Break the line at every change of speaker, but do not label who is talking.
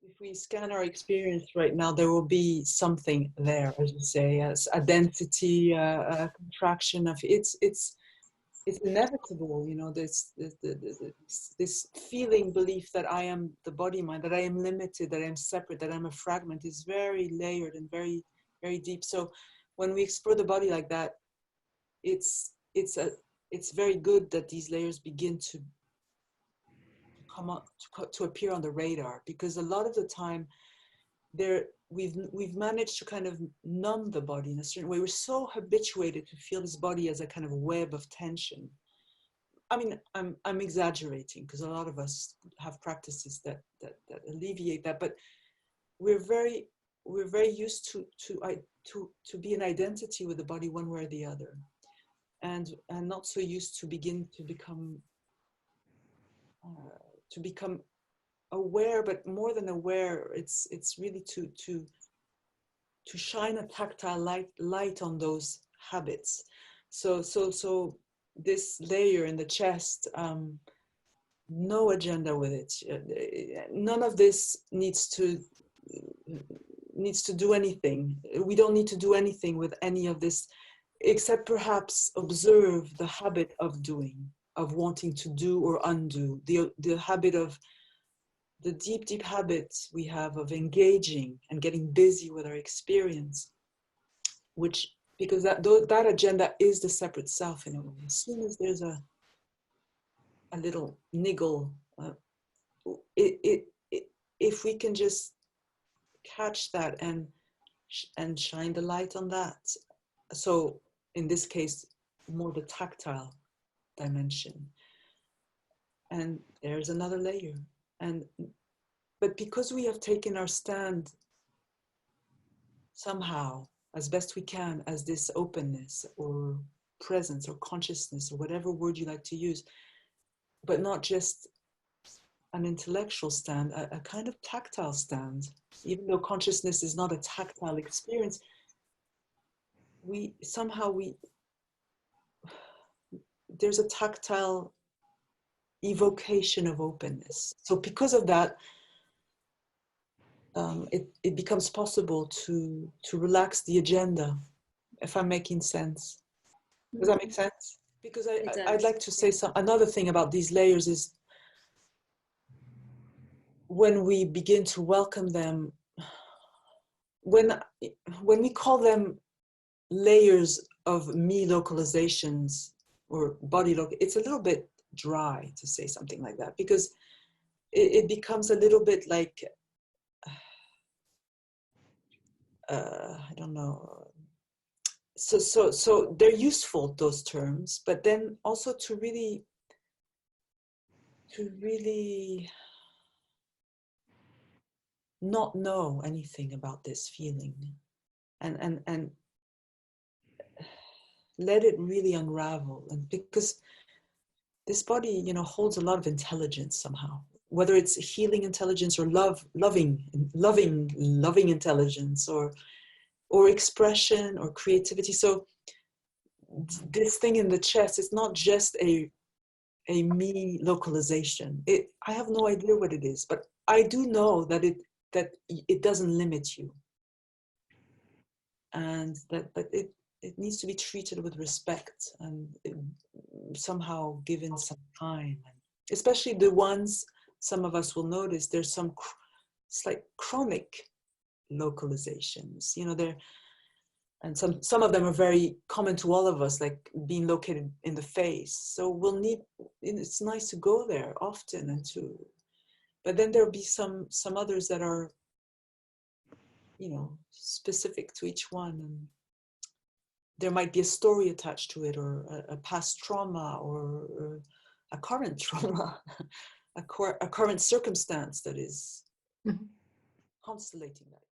if we scan our experience right now, there will be something there, as you say, as a density, a contraction of it's inevitable, you know, this feeling belief that I am the body mind, that I am limited, that I'm separate, that I'm a fragment is very layered and very, very deep. So when we explore the body like that, it's very good that these layers begin to come up, to appear on the radar, because a lot of the time we've managed to kind of numb the body in a certain way. We're so habituated to feel this body as a kind of web of tension. I mean, I'm exaggerating, because a lot of us have practices that alleviate that, but we're very used to be an identity with the body one way or the other, and not so used to begin to become aware. But more than aware, it's really to shine a tactile light on those habits. So this layer in the chest, no agenda with it. None of this needs to do anything. We don't need to do anything with any of this, except perhaps observe the habit of doing, of wanting to do or undo, the habit of the deep habits we have of engaging and getting busy with our experience, which, because that agenda is the separate self in a way. As soon as there's a little niggle, if we can just catch that and shine the light on that. So in this case, more the tactile dimension. And there's another layer. But because we have taken our stand somehow, as best we can, as this openness or presence or consciousness or whatever word you like to use, but not just an intellectual stand, a kind of tactile stand. Even though consciousness is not a tactile experience, there's a tactile evocation of openness. So because of that, it becomes possible to relax the agenda, if I'm making sense. Does that make sense? Because I'd like to say another thing about these layers is, when we begin to welcome them, when we call them layers of me localizations or body it's a little bit dry to say something like that, because it becomes a little bit like, I don't know. So they're useful, those terms, but then also to really not know anything about this feeling, and let it really unravel. And because this body, you know, holds a lot of intelligence somehow, whether it's healing intelligence or loving intelligence, or expression or creativity. So this thing in the chest is not just a me localization. I have no idea what it is, but I do know that it doesn't limit you, and that it needs to be treated with respect, and somehow given some time. Especially the ones, some of us will notice, there's some it's like chronic localizations, you know, and some of them are very common to all of us, like being located in the face. So it's nice to go there often, but then there'll be some others that are, you know, specific to each one, and there might be a story attached to it, or a past trauma, or a current trauma, a current circumstance that is constellating that.